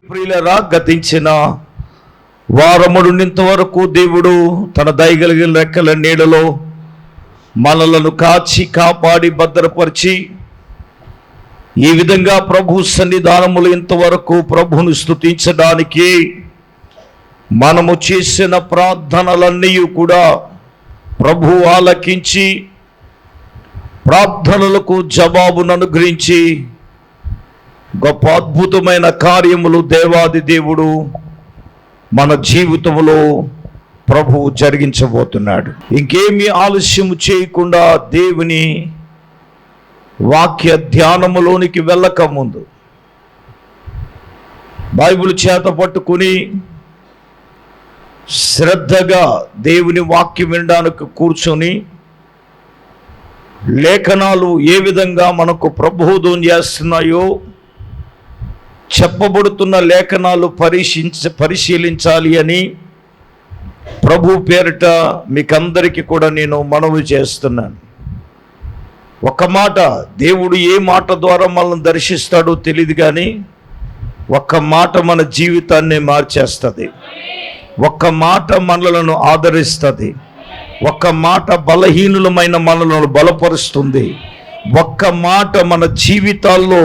ప్రియులరా, గతించిన వారముడున్నంత వరకు దేవుడు తన దయగలిగిన రెక్కల నీడలో మనలను కాచి కాపాడి భద్రపరిచి ఈ విధంగా ప్రభు సన్నిధానములు ఇంతవరకు ప్రభువును స్తుతించడానికి మనము చేసిన ప్రార్థనలన్నీ కూడా ప్రభు ఆలకించి ప్రార్థనలకు జవాబును అనుగ్రహించి గొప్ప అద్భుతమైన కార్యములు దేవాది దేవుడు మన జీవితంలో ప్రభువు జరిగించబోతున్నాడు. ఇంకేమీ ఆలస్యం చేయకుండా దేవుని వాక్య ధ్యానములోనికి వెళ్ళక ముందు బైబిల్ చేత పట్టుకుని శ్రద్ధగా దేవుని వాక్యం వినడానికి కూర్చొని లేఖనాలు ఏ విధంగా మనకు ప్రబోధం చేస్తున్నాయో చెప్పబడుతున్న లేఖనాలు పరిశీలించాలి అని ప్రభు పేరిట మీకందరికీ కూడా నేను మనవి చేస్తున్నాను. ఒక మాట, దేవుడు ఏ మాట ద్వారా మనల్ని దర్శిస్తాడో తెలియదు, కానీ ఒక్క మాట మన జీవితాన్ని మార్చేస్తుంది. ఒక్క మాట మనలను ఆదరిస్తుంది. ఒక్క మాట బలహీనులమైన మనలను బలపరుస్తుంది. ఒక్క మాట మన జీవితాల్లో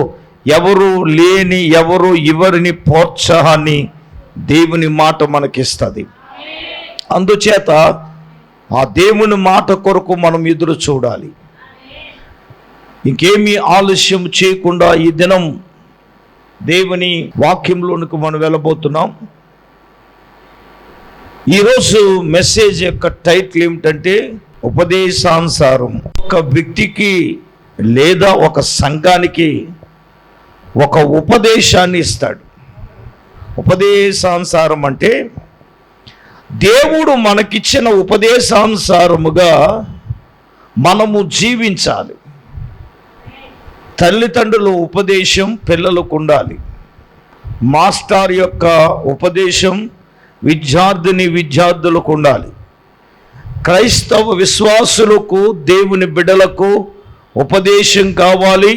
ఎవరు లేని ఎవరిని ప్రోత్సాహాన్ని దేవుని మాట మనకిస్తుంది. అందుచేత ఆ దేవుని మాట కొరకు మనం ఎదురు చూడాలి. ఇంకేమీ ఆలస్యం చేయకుండా ఈ దినం దేవుని వాక్యంలోనికి మనం వెళ్ళబోతున్నాం. ఈరోజు మెసేజ్ యొక్క టైటిల్ ఏమిటంటే ఉపదేశానుసారం. ఒక వ్యక్తికి లేదా ఒక సంఘానికి ఒక ఉపదేశాన్ని ఇస్తాడు. ఉపదేశానుసారం అంటే దేవుడు మనకిచ్చిన ఉపదేశానుసారముగా మనము జీవించాలి. తల్లిదండ్రుల ఉపదేశం పిల్లలకు ఉండాలి. మాస్టర్ యొక్క ఉపదేశం విద్యార్థులకు ఉండాలి. క్రైస్తవ విశ్వాసులకు, దేవుని బిడ్డలకు ఉపదేశం కావాలి.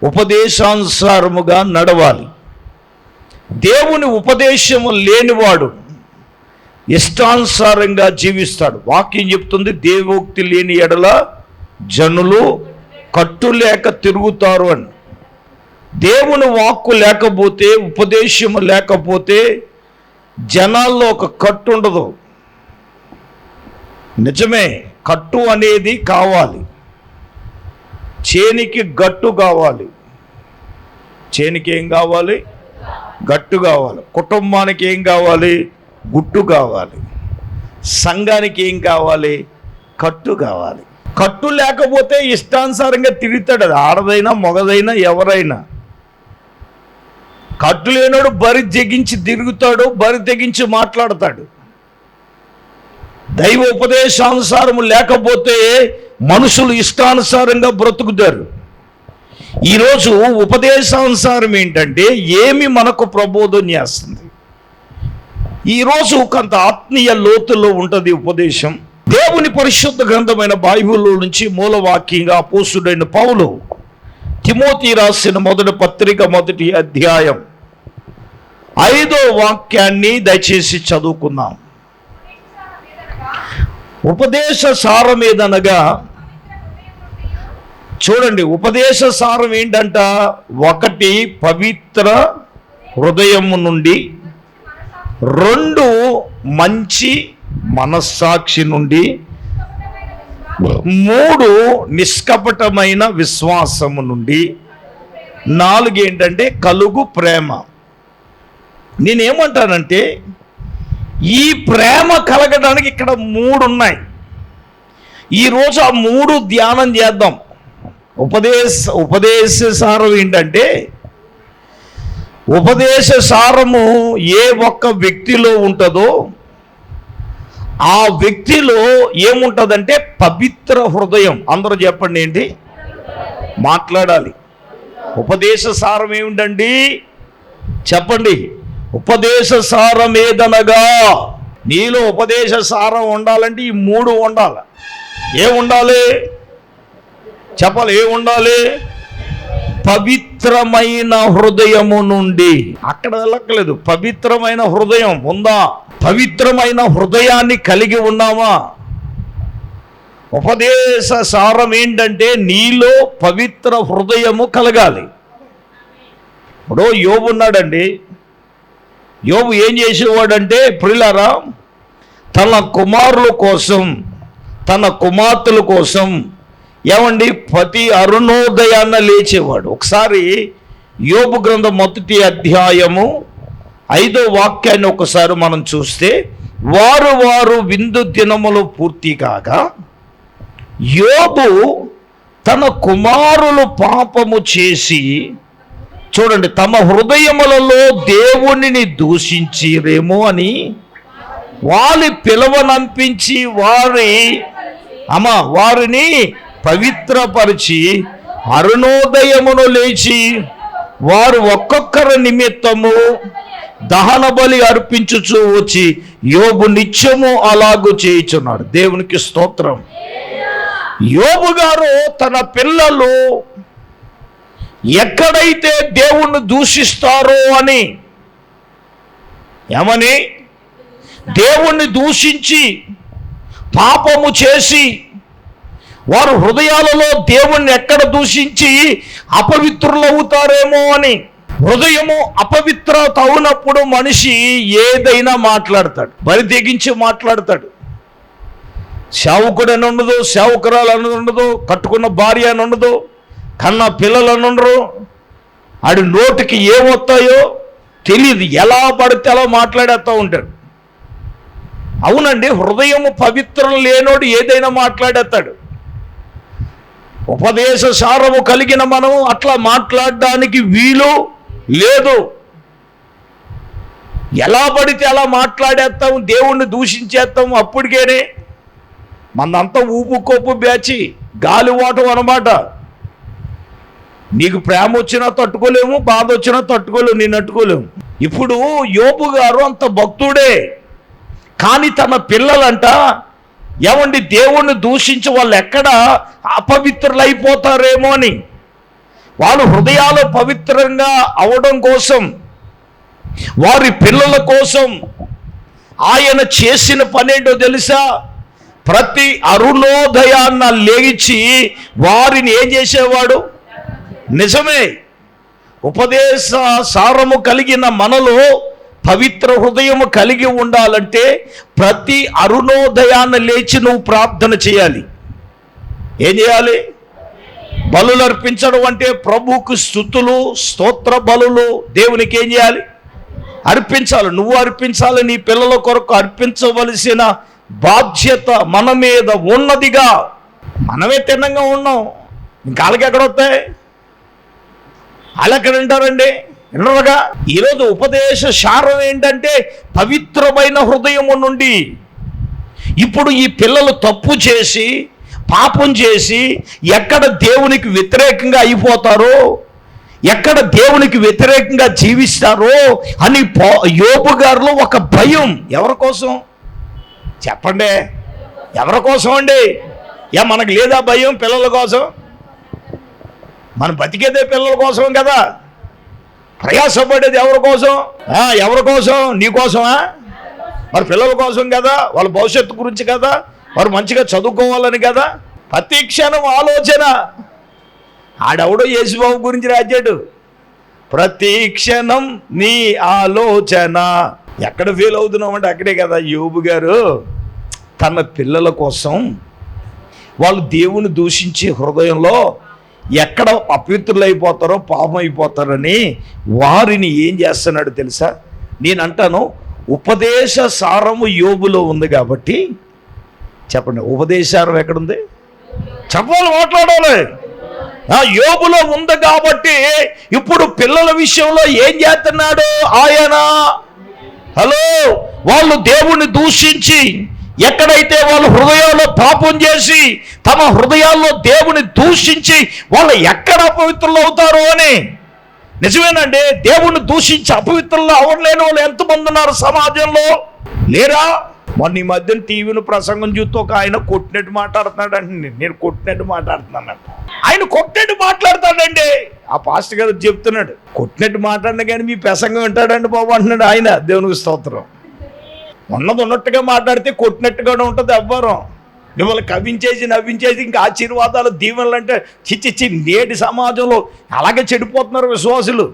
ఉపదేశానుసారముగా నడవాలి. దేవుని ఉపదేశము లేనివాడు ఇష్టానుసారంగా జీవిస్తాడు. వాక్యం చెప్తుంది, దేవోక్తి లేని ఎడల జనులు కట్టులేక తిరుగుతారు అని. దేవుని వాక్కు లేకపోతే, ఉపదేశము లేకపోతే జనాల్లో ఒక కట్టు ఉండదు. నిజమే, కట్టు అనేది కావాలి. చేనికి గట్టు కావాలి. చేనికి ఏం కావాలి? గట్టు కావాలి. కుటుంబానికి ఏం కావాలి? గుట్టు కావాలి. సంఘానికి ఏం కావాలి? కట్టు కావాలి. కట్టు లేకపోతే ఇష్టానుసారంగా తిరుగుతాడు. అది ఆడదైనా మగదైనా ఎవరైనా. కట్టు లేనోడు బరి తెగించి తిరుగుతాడు, బరి తెగించి మాట్లాడతాడు. దైవ ఉపదేశానుసారము లేకపోతే మనుషులు ఇష్టానుసారంగా బ్రతుకుతారు. ఈరోజు ఉపదేశానుసారం ఏంటంటే ఏమి మనకు ప్రబోధం చేస్తుంది. ఈరోజు కొంత ఆత్మీయ లోతులో ఉంటుంది ఉపదేశం. దేవుని పరిశుద్ధ గ్రంథమైన బైబిల్లో నుంచి మూలవాక్యంగా అపోస్తుడైన పౌలు తిమోతి రాసిన మొదటి పత్రిక 1వ అధ్యాయం 5వ వాక్యాన్ని దయచేసి చదువుకుందాం. ఉపదేశ సారం ఏదనగా, చూడండి, ఉపదేశ సారం ఏంటంట? 1 పవిత్ర హృదయము నుండి, 2 మంచి మనస్సాక్షి నుండి, 3 నిష్కపటమైన విశ్వాసము నుండి, 4 ఏంటంటే కలుగు ప్రేమ. నేనేమంటానంటే ఈ ప్రేమ కలగడానికి ఇక్కడ 3 ఉన్నాయి. ఈరోజు ఆ 3 ధ్యానం చేద్దాం. ఉపదేశ సారం ఏంటంటే, ఉపదేశ సారము ఏ ఒక్క వ్యక్తిలో ఉంటుందో ఆ వ్యక్తిలో ఏముంటుందంటే పవిత్ర హృదయం. అందరూ చెప్పండి, ఏంటి మాట్లాడాలి? ఉపదేశ సారం ఏమిటండి? చెప్పండి. ఉపదేశ సారం ఏదనగా, నీలో ఉపదేశ సారం ఉండాలంటే ఈ 3 ఉండాలి. ఏముండాలి చెప్పాలి? ఏముండాలి? పవిత్రమైన హృదయము నుండి. అక్కడ వెళ్ళక్కలేదు. పవిత్రమైన హృదయం ఉందా? పవిత్రమైన హృదయాన్ని కలిగి ఉన్నామా? ఉపదేశ సారం ఏంటంటే నీలో పవిత్ర హృదయము కలగాలి. ఇప్పుడు యోబు ఉన్నాడండి. యోబు ఏం చేసేవాడంటే ప్రియులారా, తన కుమారుల కోసం, తన కుమార్తెల కోసం ఏమండి ప్రతి అరుణోదయాన్న లేచేవాడు. ఒకసారి యోబు గ్రంథం 1వ అధ్యాయము 5వ వాక్యాన్ని ఒకసారి మనం చూస్తే, వారు విందు దినములు పూర్తి కాగా యోబు తన కుమారులు పాపము చేసి, చూడండి, తమ హృదయములలో దేవునిని దూషించిరేమో అని వారి పిలవనంపించి వారిని పవిత్రపరిచి అరుణోదయమును లేచి వారు ఒక్కొక్కరి నిమిత్తము దహన బలి అర్పించుచూ వచ్చి యోబు నిత్యము అలాగూ చేయుచున్నాడు. దేవునికి స్తోత్రం. యోబు గారు తన పిల్లలు ఎక్కడైతే దేవుణ్ణి దూషిస్తారో అని, ఏమని, దేవుణ్ణి దూషించి పాపము చేసి వారు హృదయాలలో దేవుణ్ణి ఎక్కడ దూషించి అపవిత్రులవుతారేమో అని. హృదయము అపవిత్రత అవునప్పుడు మనిషి ఏదైనా మాట్లాడతాడు, బరి తెగించి మాట్లాడతాడు. సేవకుడు అని ఉండదు, సేవకురాలు అని ఉండదు, కట్టుకున్న భార్య అని ఉండదు, కన్న పిల్లలు అని ఉండరు. ఆడి నోటికి ఏమొస్తాయో తెలియదు, ఎలా పడితే అలా మాట్లాడేస్తూ ఉంటాడు. అవునండి, హృదయము పవిత్రం లేనోడు ఏదైనా మాట్లాడేస్తాడు. ఉపదేశ సారము కలిగిన మనం అట్లా మాట్లాడడానికి వీలు లేదు. ఎలా పడితే అలా మాట్లాడేస్తాం, దేవుణ్ణి దూషించేస్తాం. అప్పటికేనే మనంతా ఊపు కొప్పు బ్యాచి గాలివాటం అన్నమాట. నీకు ప్రేమ వచ్చినా తట్టుకోలేము, బాధ వచ్చినా తట్టుకోలేము, నేను తట్టుకోలేము. ఇప్పుడు యోబు గారు అంత భక్తుడే, కానీ తన పిల్లలంట ఏమండి దేవుణ్ణి దూషించి వాళ్ళు ఎక్కడ అపవిత్రులైపోతారేమో అని, వాళ్ళు హృదయాలు పవిత్రంగా అవడం కోసం, వారి పిల్లల కోసం ఆయన చేసిన పనేంటో తెలుసా? ప్రతి అరుణోదయాన్న లేచి వారిని ఏం చేసేవాడు? నిజమే, ఉపదేశ సారము కలిగిన మనలో పవిత్ర హృదయము కలిగి ఉండాలంటే ప్రతి అరుణోదయాన్ని లేచి నువ్వు ప్రార్థన చేయాలి. ఏం చేయాలి? బలులు అర్పించడం అంటే ప్రభువుకు స్తుతులు, స్తోత్ర బలులు దేవునికి ఏం చేయాలి? అర్పించాలి. నువ్వు అర్పించాలి, నీ పిల్లల కొరకు అర్పించవలసిన బాధ్యత మన మీద ఉన్నదిగా. మనమే తిన్నంగా ఉన్నాం, ఇంకా వాళ్ళకి ఎక్కడ వస్తాయి? వాళ్ళు ఎక్కడ వింటారండి? వినరుగా. ఈరోజు ఉపదేశ సారం ఏంటంటే పవిత్రమైన హృదయము నుండి. ఇప్పుడు ఈ పిల్లలు తప్పు చేసి పాపం చేసి ఎక్కడ దేవునికి వ్యతిరేకంగా అయిపోతారో, ఎక్కడ దేవునికి వ్యతిరేకంగా జీవిస్తారో అని యోబు గారిలో ఒక భయం. ఎవరి కోసం చెప్పండి? ఎవరి కోసం అండి? మనకు లేదా భయం? పిల్లల కోసం. మనం బతికేదే పిల్లల కోసం కదా. ప్రయాసపడేది ఎవరి కోసం? ఎవరి కోసం? నీ కోసమా? మరి పిల్లల కోసం కదా, వాళ్ళ భవిష్యత్తు గురించి కదా, వారు మంచిగా చదువుకోవాలని కదా. ప్రతి క్షణం ఆలోచన. ఆడెవడో యేసుబాబు గురించి రాశాడు, ప్రతి క్షణం నీ ఆలోచన. ఎక్కడ ఫెయిల్ అవుతున్నామంటే అక్కడే కదా. యోబు గారు తన పిల్లల కోసం వాళ్ళు దేవుని దూషించే హృదయంలో ఎక్కడ అపవిత్రులైపోతారో, పాపం అయిపోతారని వారిని ఏం చేస్తున్నాడు తెలుసా? నేను అంటాను, ఉపదేశ సారము యోబులో ఉంది కాబట్టి. చెప్పండి, ఉపదేశారం ఎక్కడుంది? చెప్పాలి, మాట్లాడాలి. యోబులో ఉంది కాబట్టి ఇప్పుడు పిల్లల విషయంలో ఏం చేస్తున్నాడు ఆయన? హలో, వాళ్ళు దేవుణ్ణి దూషించి ఎక్కడైతే వాళ్ళు హృదయాల్లో పాపం చేసి తమ హృదయాల్లో దేవుని దూషించి వాళ్ళు ఎక్కడ అపవిత్రులు అవుతారో అని. నిజమేనండి, దేవుణ్ణి దూషించి అపవిత్రులు అవ్వలేని వాళ్ళు ఎంతమంది ఉన్నారు సమాజంలో? లేరా? మొన్న ఈ మధ్యన టీవీని ప్రసంగం చూస్తూ ఒక ఆయన కొట్టినట్టు మాట్లాడుతున్నాడు అండి. నేను కొట్టినట్టు మాట్లాడుతున్నాను. ఆయన కొట్టినట్టు మాట్లాడతాడండి. ఆ పాస్టర్ గారు చెప్తున్నాడు, కొట్టినట్టు మాట్లాడిన కానీ మీ ప్రసంగం వింటాడండి బాబు అంటున్నాడు ఆయన. దేవునికి స్తోత్రం. ఉన్నది ఉన్నట్టుగా మాట్లాడితే కొట్టినట్టుగానే ఉంటుంది ఎవ్వరం. మిమ్మల్ని కవించేసి నవ్వించేసి ఇంకా ఆశీర్వాదాలు దీవెనలు అంటే చిచ్చి నేటి సమాజంలో అలాగే చెడిపోతున్నారు విశ్వాసులు.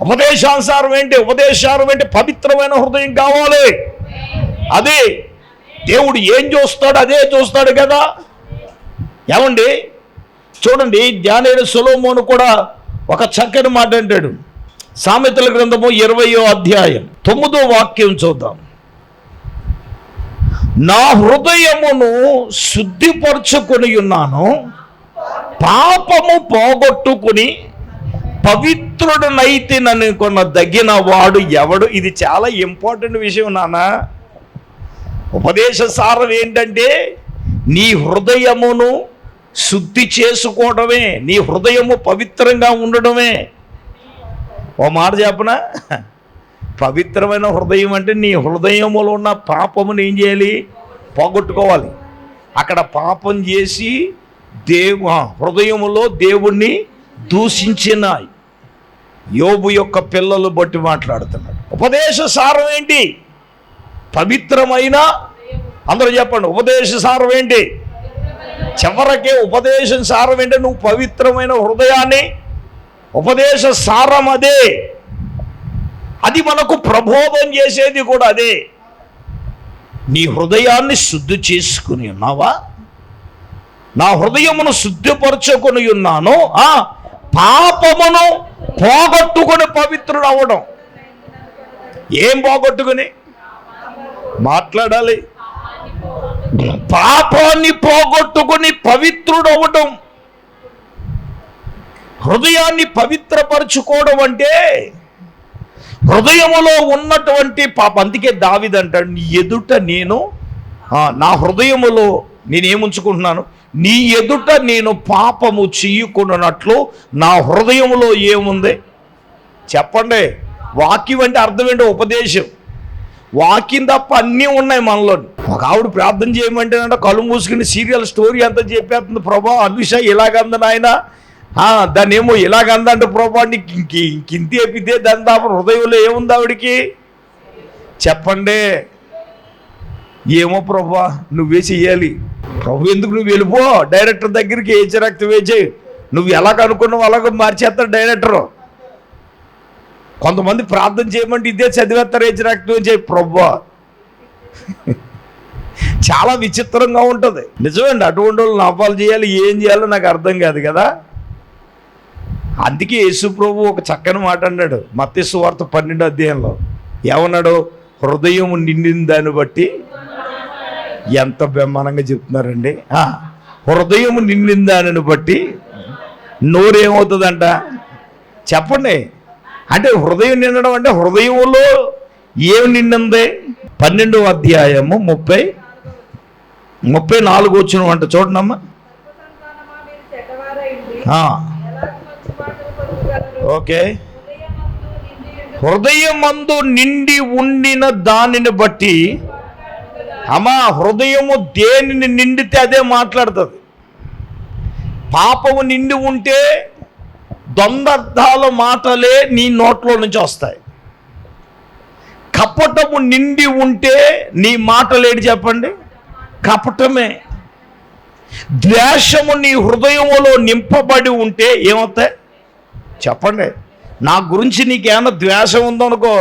ఉపదేశానుసారం ఏంటి? ఉపదేశాలు ఏంటి? పవిత్రమైన హృదయం కావాలి. అదే దేవుడు ఏం చూస్తాడు అదే చూస్తాడు కదా. ఏమండి చూడండి, జ్ఞానైన సొలొమోను కూడా ఒక చక్కని మాట అంటాడు. సామెతల గ్రంథము 20వ అధ్యాయం 9వ వాక్యం చూద్దాం. నా హృదయమును శుద్ధిపరచుకొని ఉన్నాను, పాపము పోగొట్టుకుని పవిత్రుడనైతిననుకున్న దగిన వాడు ఎవడు? ఇది చాలా ఇంపార్టెంట్ విషయం నాన్న. ఉపదేశ సారం ఏంటంటే నీ హృదయమును శుద్ధి చేసుకోవడమే, నీ హృదయము పవిత్రంగా ఉండడమే. ఓ మాట చెప్పనా, పవిత్రమైన హృదయం అంటే నీ హృదయములో ఉన్న పాపమును ఏం చేయాలి? పోగొట్టుకోవాలి. అక్కడ పాపం చేసి హృదయములో దేవుణ్ణి దూషించిన యోబు యొక్క పిల్లలు బట్టి మాట్లాడుతున్నాడు. ఉపదేశ సారం ఏంటి? పవిత్రమైన, అందరూ చెప్పండి, ఉపదేశ సారం ఏంటి? చివరకే ఉపదేశం సారం ఏంటి? నువ్వు పవిత్రమైన హృదయాన్ని, ఉపదేశ సారం అదే. అది మనకు ప్రబోధం చేసేది కూడా అదే. నీ హృదయాన్ని శుద్ధి చేసుకుని ఉన్నావా? నా హృదయమును శుద్ధిపరచుకొని ఉన్నాను, పాపమును పోగొట్టుకుని పవిత్రుడు అవ్వడం. ఏం పోగొట్టుకుని మాట్లాడాలి? పాపాన్ని పోగొట్టుకుని పవిత్రుడు అవ్వడం. హృదయాన్ని పవిత్రపరచుకోవడం అంటే హృదయములో ఉన్నటువంటి పాపం. అందుకే దావీదు అంటాడు, నీ ఎదుట నేను నా హృదయములో నేనేముంచుకుంటున్నాను, నీ ఎదుట నేను పాపము చెయ్యకున్నట్లు నా హృదయములో ఏముంది చెప్పండి. వాక్యం అంటే అర్థం ఏంటో? ఉపదేశం. వాక్యం తప్ప అన్నీ ఉన్నాయి మనలో. ఒక ఆవిడ ప్రార్థన చేయమంటేనంట కళ్ళు మూసుకుని సీరియల్ స్టోరీ అంతా చెప్పేస్తుంది. ప్రభా అన్విష ఇలాగంద నాయన, దాన్ని ఏమో ఇలాగందంటే ప్రభా నీకు ఇంకింతే ఎప్పితే దాని తప్ప హృదయంలో ఏముంది ఆవిడికి చెప్పండి. ఏమో ప్రభా నువ్వే చెయ్యాలి. ప్రభు ఎందుకు నువ్వు వెళ్ళిపో డైరెక్టర్ దగ్గరికి, ఏచి రక్తం వేచి నువ్వు ఎలాగ అనుకున్నావు అలాగ మార్చేస్తాడు డైరెక్టరు. కొంతమంది ప్రార్థన చేయమంటే ఇదే చదివేస్తారు, ఏచి రక్తం వేచి. ప్రభా చాలా విచిత్రంగా ఉంటుంది. నిజమండి, అటువంటి వాళ్ళు నాపాలు చేయాలి, ఏం చేయాలో నాకు అర్థం కాదు కదా. అందుకే యేసు ప్రభు ఒక చక్కని మాట అన్నాడు మత్తయి సువార్త 12వ అధ్యాయంలో. ఏమన్నాడు? హృదయం నిండిన దాన్ని బట్టి. ఎంత బ్రహ్మాండంగా చెప్తున్నారండి. హృదయం నిండిన దానిని బట్టి నోరేమవుతుందంట చెప్పండి. అంటే హృదయం నిండడం అంటే హృదయంలో ఏమి నిండింది? 12వ అధ్యాయము 34 వచ్చిన అంట చూడండమ్మా. ఓకే, హృదయమందు నిండి ఉండిన దానిని బట్టి. అమ్మా, హృదయము దేనిని నిండితే అదే మాట్లాడుతుంది. పాపము నిండి ఉంటే దొందర్థాల మాటలే నీ నోట్లో నుంచి వస్తాయి. కపటము నిండి ఉంటే నీ మాటలేంటి చెప్పండి? కపటమే. ద్వేషము నీ హృదయములో నింపబడి ఉంటే ఏమవుతాయి చెప్పండి? నా గురించి నీకేమన్నా ద్వేషం ఉందనుకో,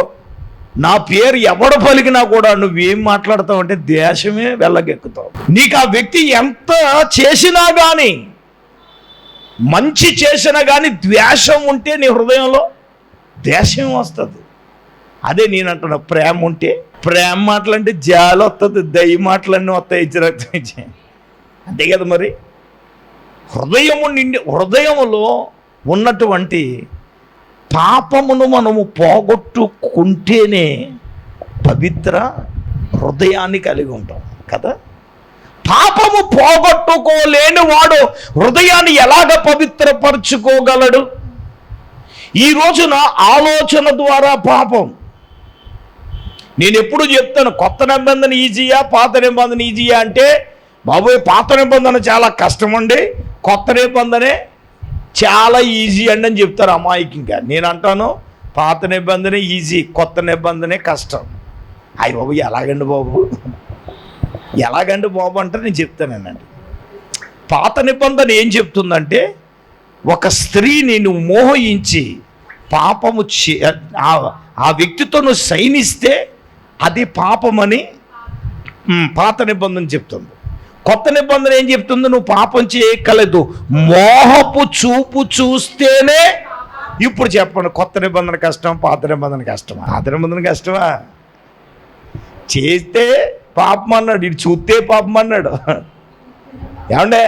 నా పేరు ఎవడు పలికినా కూడా నువ్వేం మాట్లాడతావు అంటే ద్వేషమే వెళ్ళగెక్కుతావు. నీకు ఆ వ్యక్తి ఎంత చేసినా కానీ, మంచి చేసినా కానీ ద్వేషం ఉంటే నీ హృదయంలో ద్వేషం వస్తుంది. అదే నేనంటున్నా, ప్రేమ ఉంటే, ప్రేమ మాటలంటే జాలి వస్తుంది, దయ మాటలన్నీ వస్తాయి, ఇచ్చిరక్తం ఇచ్చి. అంతే కదా మరి. హృదయము నిండి, హృదయములో ఉన్నటువంటి పాపమును మనము పోగొట్టుకుంటేనే పవిత్ర హృదయాన్ని కలిగి ఉంటాం కదా. పాపము పోగొట్టుకోలేని వాడు హృదయాన్ని ఎలాగ పవిత్రపరచుకోగలడు? ఈ రోజున ఆలోచన ద్వారా పాపం. నేను ఎప్పుడు చెప్తాను, కొత్త నిబంధన ఈజీయా పాత నిబంధన ఈజీయా అంటే, బాబోయ్ పాత నిబంధన చాలా కష్టం అండి, కొత్త నిబంధనే చాలా ఈజీ అండి అని చెప్తారు అమాయకంగా. నేను అంటాను పాత నిబంధన ఈజీ, కొత్త నిబంధనే కష్టం. అయ్య బాబు ఎలాగండి బాబు, ఎలాగండి బాబు అంటే నేను చెప్తానండి. పాత నిబంధన ఏం చెప్తుందంటే, ఒక స్త్రీని నువ్వు మోహించి పాపము ఆ వ్యక్తితో నువ్వు శయనిస్తే అది పాపమని పాత నిబంధన చెప్తుంది. కొత్త నిబంధన ఏం చెప్తుంది? నువ్వు పాపం చేయక్కర్లేదు, మోహపు చూపు చూస్తేనే. ఇప్పుడు చెప్పండి, కొత్త నిబంధన కష్టం, పాత నిబంధన కష్టమా? పాత నిబంధన కష్టమా? చేస్తే పాపం అన్నాడు, ఇటు చూస్తే పాపం అన్నాడు. ఏమండే,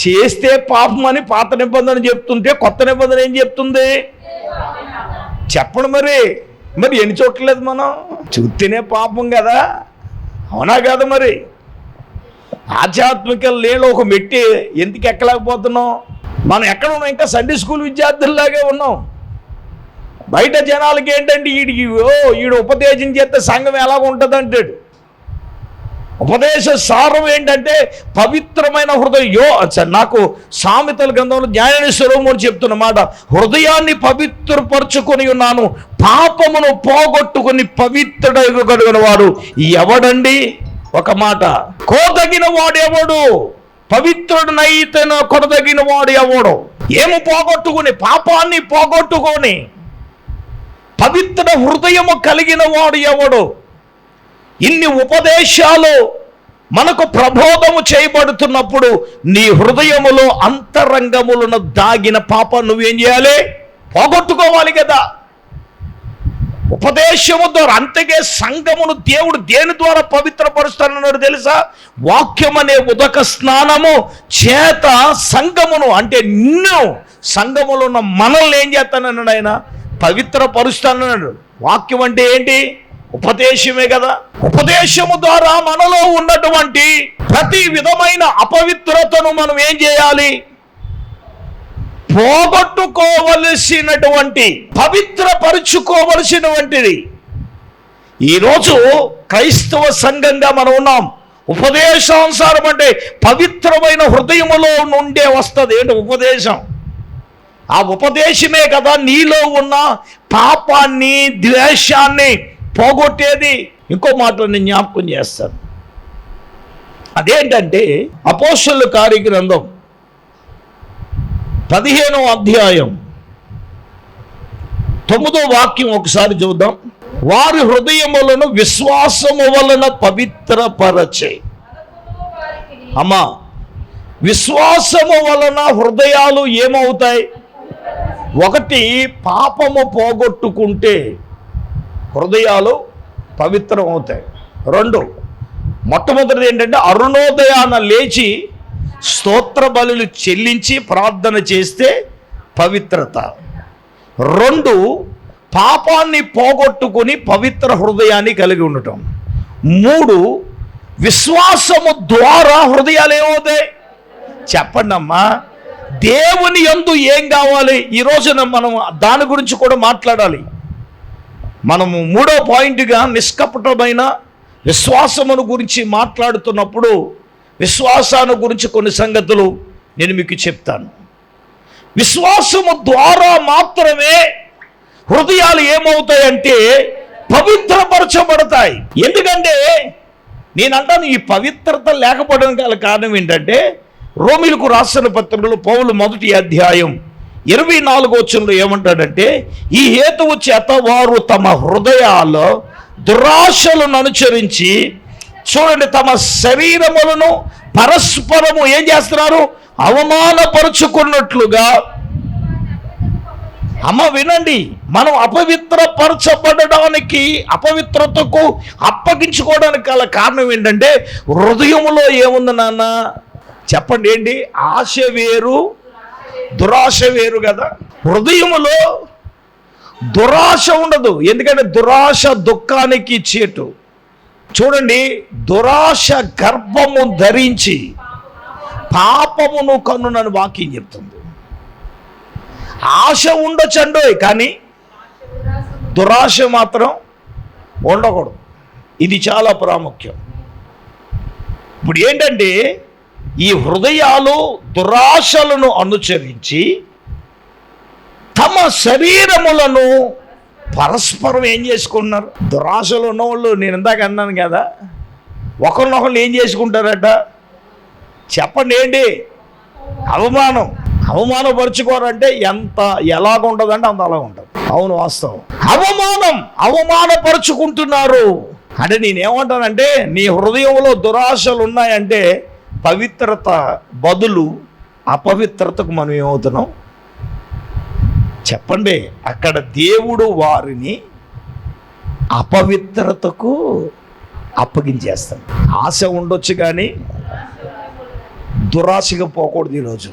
చేస్తే పాపం అని పాత నిబంధన చెప్తుంటే కొత్త నిబంధన ఏం చెప్తుంది? చెప్పండి మరి ఎన్ని చూడలేదు మనం? చూస్తేనే పాపం కదా, అవునా కదా? మరి ఆధ్యాత్మిక లేలో ఒక మెట్టి ఎందుకు ఎక్కలేకపోతున్నాం? మనం ఎక్కడ ఉన్నాం? ఇంకా సండే స్కూల్ విద్యార్థుల్లాగే ఉన్నాం. బయట జనాలకి ఏంటంటే ఈడు ఉపదేశం చేస్తే సంఘం ఎలాగ ఉంటుంది అంటాడు. ఉపదేశ సారం ఏంటంటే పవిత్రమైన హృదయం. నాకు సామెతల గ్రంథంలో జ్ఞానేశ్వర సొలొమోను చెప్తున్నమాట, హృదయాన్ని పవిత్రపరచుకొని ఉన్నాను, పాపమును పోగొట్టుకుని పవిత్రుడైన వాడు ఎవడండి? ఒక మాట, కోదగిన వాడు ఎవడు? పవిత్రుడనైతేనో కొనదగిన వాడు ఎవడు? ఏమి పోగొట్టుకుని? పాపాన్ని పోగొట్టుకొని పవిత్ర హృదయము కలిగిన వాడు ఎవడు? ఇన్ని ఉపదేశాలు మనకు ప్రబోధము చేయబడుతున్నప్పుడు నీ హృదయములో అంతరంగములను దాగిన పాపం నువ్వేం చేయాలి? పోగొట్టుకోవాలి కదా. ఉపదేశము ద్వారా. అంతకే సంఘమును దేవుడు దేని ద్వారా పవిత్రపరుస్తానన్నాడు తెలుసా? వాక్యం అనే ఉదక స్నానము చేత సంఘమును, అంటే నిన్ను, సంఘములో ఉన్న మనల్ని ఏం చేస్తానన్నాడు ఆయన? పవిత్రపరుస్తానన్నాడు. వాక్యం అంటే ఏంటి? ఉపదేశమే కదా. ఉపదేశము ద్వారా మనలో ఉన్నటువంటి ప్రతి విధమైన అపవిత్రతను మనం ఏం చేయాలి? పోగొట్టుకోవలసినటువంటి, పవిత్రపరుచుకోవలసినటువంటిది. ఈరోజు క్రైస్తవ సంఘంగా మనం ఉన్నాం. ఉపదేశానుసారం అంటే పవిత్రమైన హృదయములో నుండే వస్తుంది. ఏంటి ఉపదేశం? ఆ ఉపదేశమే కదా నీలో ఉన్న పాపాన్ని, ద్వేషాన్ని పోగొట్టేది. ఇంకో మాట నేను జ్ఞాపకం చేస్తాను. అదేంటంటే అపోస్తలుల కార్యగ్రంథం 15వ అధ్యాయం 9వ వాక్యం ఒకసారి చూద్దాం. వారి హృదయములను విశ్వాసము వలన పవిత్రపరచే. అమ్మా, విశ్వాసము వలన హృదయాలు ఏమవుతాయి? ఒకటి, పాపము పోగొట్టుకుంటే హృదయాలు పవిత్రం అవుతాయి. రెండు, మొట్టమొదటిది ఏంటంటే అరుణోదయాన లేచి స్తోత్ర బలులు చెల్లించి ప్రార్థన చేస్తే పవిత్రత. రెండు, పాపాన్ని పోగొట్టుకుని పవిత్ర హృదయాన్ని కలిగి ఉండటం. మూడు, విశ్వాసము ద్వారా హృదయాలు ఏమవుతాయి? చెప్పండి అమ్మా. దేవుని యందు ఏం కావాలి? ఈ రోజున మనం దాని గురించి కూడా మాట్లాడాలి. మనము మూడో పాయింట్గా నిష్కపటమైన విశ్వాసమును గురించి మాట్లాడుతున్నప్పుడు విశ్వాసాన్ని గురించి కొన్ని సంగతులు నేను మీకు చెప్తాను. విశ్వాసము ద్వారా మాత్రమే హృదయాలు ఏమవుతాయంటే పవిత్రపరచబడతాయి. ఎందుకంటే నేను అంటాను, ఈ పవిత్రత లేకపోవడం గల కారణం ఏంటంటే, రోమీలకు రాసిన పత్రికలో పౌలు 1వ అధ్యాయం 24వ వచనంలో ఏమంటాడంటే, ఈ హేతువు చేత వారు తమ హృదయాల్లో దురాశలను అనుసరించి, చూడండి, తమ శరీరములను పరస్పరము ఏం చేస్తున్నారు? అవమానపరుచుకున్నట్లుగా. అమ్మ వినండి, మనం అపవిత్రపరచబడడానికి, అపవిత్రతకు అప్పగించుకోవడానికి గల కారణం ఏంటంటే, హృదయములో ఏముంది నాన్న? చెప్పండి. ఏంటి? ఆశ వేరు, దురాశ వేరు కదా. హృదయములో దురాశ ఉండదు. ఎందుకంటే దురాశ దుఃఖానికి చేటు. చూడండి, దురాశ గర్భము ధరించి పాపమును కన్నునని వాక్యం చెప్తుంది. ఆశ ఉండొచ్చండోయ్, కానీ దురాశ మాత్రం ఉండకూడదు. ఇది చాలా ప్రాముఖ్యం. ఇప్పుడు ఏంటంటే, ఈ హృదయాలు దురాశలను అనుసరించి శరీరములను పరస్పరం ఏం చేసుకుంటున్నారు? దురాశలు ఉన్నవాళ్ళు, నేను ఇందాక అన్నాను కదా, ఒకరినొకళ్ళు ఏం చేసుకుంటారట చెప్పండి? ఏంటి? అవమానపరుచుకోరంటే ఎలాగుంటుందంటే అంత అలా ఉంటుంది. అవును, వాస్తవం. అవమానపరుచుకుంటున్నారు అంటే నేనేమంటానంటే, నీ హృదయంలో దురాశలు ఉన్నాయంటే పవిత్రత బదులు అపవిత్రతకు మనం ఏమవుతున్నాం చెప్పండి? అక్కడ దేవుడు వారిని అపవిత్రతకు అప్పగించేస్తాడు. ఆశ ఉండొచ్చు కానీ దురాశగా పోకూడదు. ఈరోజు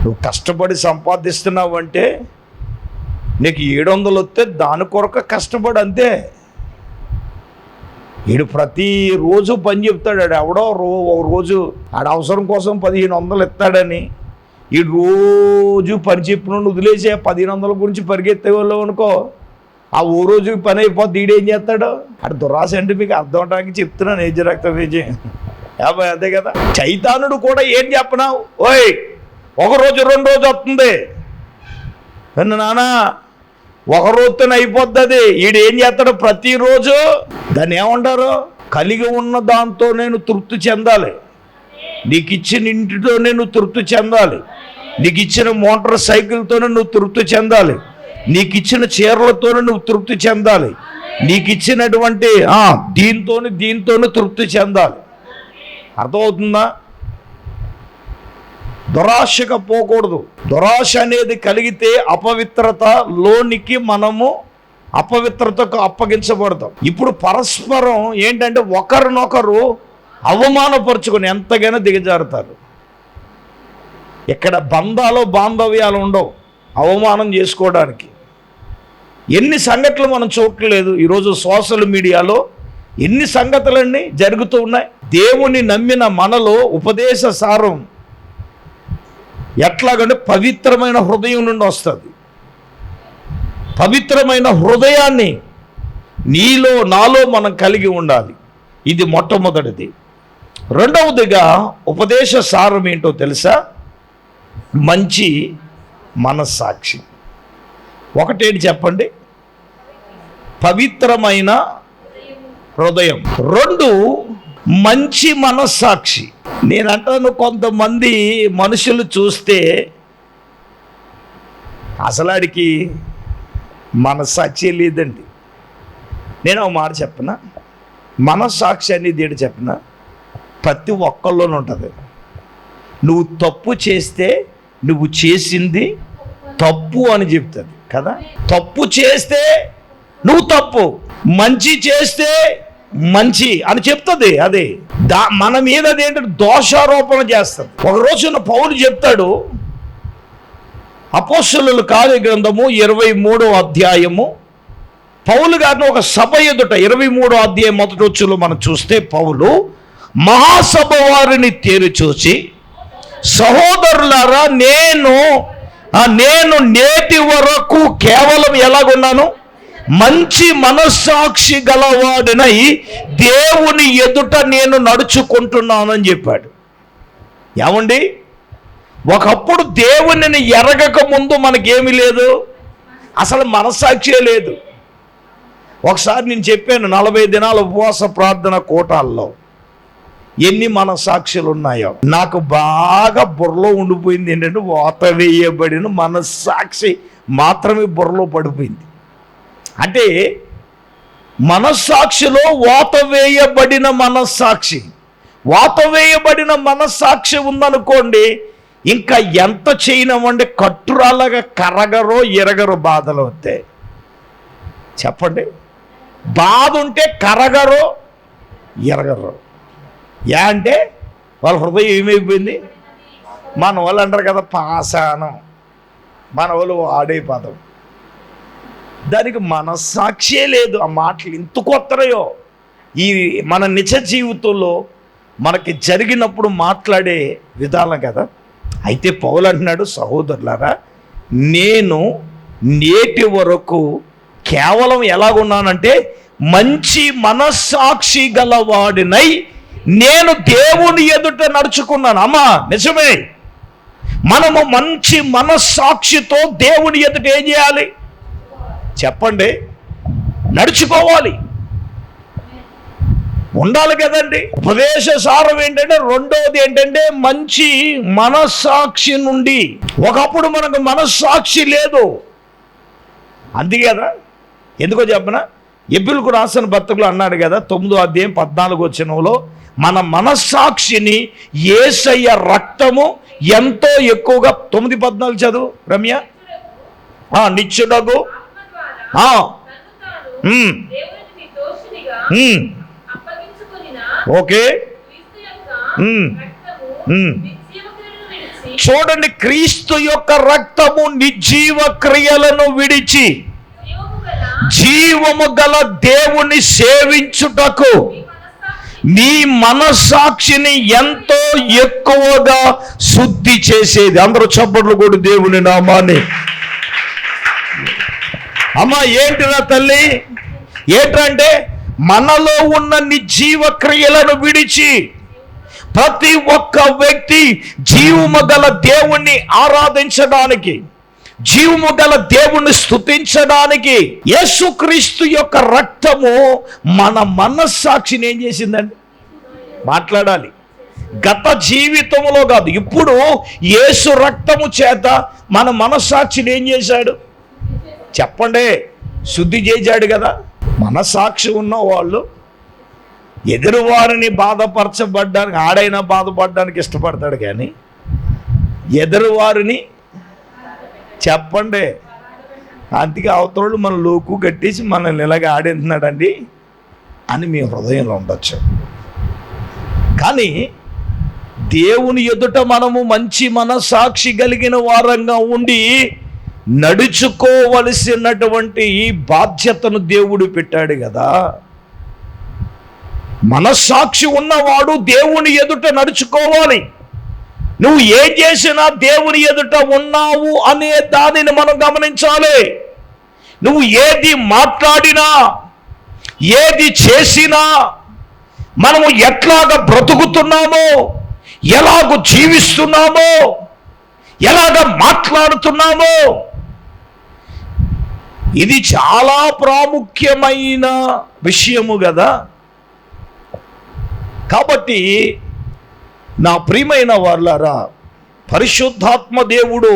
నువ్వు కష్టపడి సంపాదిస్తున్నావు అంటే నీకు 700 వస్తే దాని కొరకు కష్టపడి అంతే. వీడు ప్రతిరోజు పని చెప్తాడు. ఎవడో ఒక రోజు ఆడ అవసరం కోసం 1500 ఇస్తాడని ఈ రోజు పని చెప్పిన వదిలేసి 1500 గురించి పరిగెత్తేవాళ్ళు అనుకో, ఆ ఓ రోజు పని అయిపోద్ది. ఈడేం చేస్తాడు? అటు దురాశ అంటే మీకు అర్థం అవడానికి చెప్తున్నాను. ఏజ్ రక్త వేజీ అంతే కదా. చైతానుడు కూడా ఏం చెప్పనా, ఓయ్ ఒక రోజు 2 రోజు వస్తుంది నానా, ఒక రోజుతోనే అయిపోద్ది. అది ఈడేం చేస్తాడు? ప్రతిరోజు దాన్ని ఏమంటారు? కలిగి ఉన్న దాంతో నేను తృప్తి చెందాలి, నీకు ఇచ్చిన ఇంటితో నేను తృప్తి చెందాలి, నీకు ఇచ్చిన మోటార్ సైకిల్తోనే నువ్వు తృప్తి చెందాలి, నీకు ఇచ్చిన చీరలతోనే నువ్వు తృప్తి చెందాలి, నీకు ఇచ్చినటువంటి దీంతోనే తృప్తి చెందాలి. అర్థమవుతుందా? దురాశగా పోకూడదు. దురాశ అనేది కలిగితే అపవిత్రతలోనికి మనము అపవిత్రతకు అప్పగించబడతాం. ఇప్పుడు పరస్పరం ఏంటంటే ఒకరినొకరు అవమానపరుచుకొని ఎంతగానో దిగజారుతారు. ఇక్కడ బాంధవ్యాలు ఉండవు అవమానం చేసుకోవడానికి. ఎన్ని సంఘటనలు మనం చూడట్లేదు ఈరోజు సోషల్ మీడియాలో, ఎన్ని సంగతులన్నీ జరుగుతూ ఉన్నాయి. దేవుని నమ్మిన మనలో ఉపదేశ సారం ఎట్లాగంటే పవిత్రమైన హృదయం నుండి వస్తుంది. పవిత్రమైన హృదయాన్ని నాలో మనం కలిగి ఉండాలి. ఇది మొట్టమొదటిది. రెండవదిగా ఉపదేశ సారం ఏంటో తెలుసా? మంచి మనస్సాక్షి. ఒకటేంటి చెప్పండి? పవిత్రమైన హృదయం. 2 మంచి మనస్సాక్షి. నేనంటాను, కొంతమంది మనుషులు చూస్తే అసలాడికి మనస్సాక్షి లేదండి. నేను ఒక మాట చెప్పనా, మనస్సాక్షి అనేది ఏంటి చెప్పనా? ప్రతి ఒక్కళ్ళలోనూ ఉంటుంది. నువ్వు తప్పు చేస్తే నువ్వు చేసింది తప్పు అని చెప్తుంది కదా. తప్పు చేస్తే నువ్వు తప్పు, మంచి చేస్తే మంచి అని చెప్తుంది. అదే మన మీద అదేంటంటే దోషారోపణ చేస్తుంది. ఒక రోజున పౌలు చెప్తాడు, అపోస్తలుల కార్యగ్రంథము 23వ అధ్యాయము, పౌలు గారిని ఒక సభ ఎదుట 23వ అధ్యాయం మొదటి వచ్చులో మనం చూస్తే పౌలు మహాసభ వారిని తేరి చూసి, సహోదరులారా, నేను నేటి వరకు కేవలం ఎలాగున్నాను? మంచి మనస్సాక్షి గలవాడినై దేవుని ఎదుట నేను నడుచుకుంటున్నానని చెప్పాడు. ఏమండి, ఒకప్పుడు దేవునిని ఎరగక ముందు మనకేమీ లేదు, అసలు మనస్సాక్షే లేదు. ఒకసారి నేను చెప్పాను, 40 దినాల ఉపవాస ప్రార్థన కూటాల్లో ఎన్ని మనస్సాక్షులు ఉన్నాయో. నాకు బాగా బుర్రలో ఉండిపోయింది ఏంటంటే, వాత వేయబడిన మనస్సాక్షి మాత్రమే బుర్రలో పడిపోయింది. అంటే మనస్సాక్షిలో వాత వేయబడిన మనస్సాక్షి ఉందనుకోండి, ఇంకా ఎంత చేయనమంటే కట్టురాళ్ళగా కరగరో ఎరగరో బాధలు వస్తాయి. చెప్పండి, బాధ ఉంటే కరగరో ఎరగరో. అంటే వాళ్ళ హృదయం ఏమైపోయింది? మన వాళ్ళు అంటారు కదా పాషాణం, మన వాళ్ళు ఆడే పదం. దానికి మనస్సాక్షే లేదు. ఆ మాటలు ఎంత కొత్తరయో ఈ మన నిజ జీవితంలో మనకి జరిగినప్పుడు మాట్లాడే విధానం కదా. అయితే పౌలు అంటున్నాడు, సహోదరులారా, నేను నేటి వరకు కేవలం ఎలాగున్నానంటే మంచి మనస్సాక్షి గలవాడినై నేను దేవుని ఎదుట నడుచుకున్నాను. అమ్మా నిజమే, మనము మంచి మనస్సాక్షితో దేవుని ఎదుట ఏం చేయాలి చెప్పండి? నడుచుకోవాలి, ఉండాలి కదండి. ఉపదేశ సారం ఏంటంటే, రెండోది ఏంటంటే మంచి మనస్సాక్షి నుండి. ఒకప్పుడు మనకు మనస్సాక్షి లేదు, అంతే కదా. ఎందుకో చెప్పనా? ఎబ్రిల్కు రాసిన పత్రికలో అన్నాడు కదా, 9వ అధ్యాయం 14వ వచనంలో, మన మనస్సాక్షిని యేసయ్య రక్తము ఎంతో ఎక్కువగా, 9:14 చదువు రమ్య. నిత్యుడగు ఓకే. చూడండి, క్రీస్తు యొక్క రక్తము నిర్జీవ క్రియలను విడిచి జీవము గల దేవుని సేవించుటకు నీ మనస్సాక్షిని ఎంతో ఎక్కువగా శుద్ధి చేసేది. అందరూ చప్పట్లు కొడు దేవుని నామాన్ని. అమ్మా ఏంటిరా తల్లి? ఏంటంటే మనలో ఉన్న నిర్జీవ క్రియలను విడిచి ప్రతి ఒక్క వ్యక్తి జీవము గల దేవుణ్ణి ఆరాధించడానికి, జీవము గల దేవుణ్ణి స్తుతించడానికి యేసుక్రీస్తు యొక్క రక్తము మన మనస్సాక్షిని ఏం చేసిందండి? మాట్లాడాలి. గత జీవితంలో కాదు, ఇప్పుడు యేసు రక్తము చేత మన మనస్సాక్షిని ఏం చేశాడు చెప్పండి? శుద్ధి చేశాడు కదా. మనస్సాక్షి ఉన్న వాళ్ళు ఎదురువారిని బాధపరచబడ్డానికి, ఆడైనా బాధపడడానికి ఇష్టపడతాడు, కానీ ఎదురువారిని చెప్పండి అందుకే అవతోళ్ళు మన లోకు కట్టేసి మనల్ని ఇలాగ ఆడేస్తున్నాడండి అని మీ హృదయంలో ఉండొచ్చు. కానీ దేవుని ఎదుట మనము మంచి మనస్సాక్షి కలిగిన వారంగా ఉండి నడుచుకోవలసినటువంటి ఈ బాధ్యతను దేవుడు పెట్టాడు కదా. మనస్సాక్షి ఉన్నవాడు దేవుని ఎదుట నడుచుకోవాలి. నువ్వు ఏం చేసినా దేవుని ఎదుట ఉన్నావు అనే దానిని మనం గమనించాలి. నువ్వు ఏది మాట్లాడినా, ఏది చేసినా, మనము ఎట్లాగ బ్రతుకుతున్నామో, ఎలాగ జీవిస్తున్నామో, ఎలాగ మాట్లాడుతున్నామో, ఇది చాలా ప్రాముఖ్యమైన విషయము కదా. కాబట్టి నా ప్రియమైన వారలారా, పరిశుద్ధాత్మ దేవుడు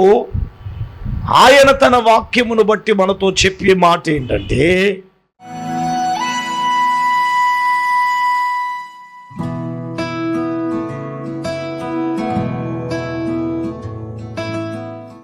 ఆయన తన వాక్యమును బట్టి మనతో చెప్పే మాట ఏంటంటే,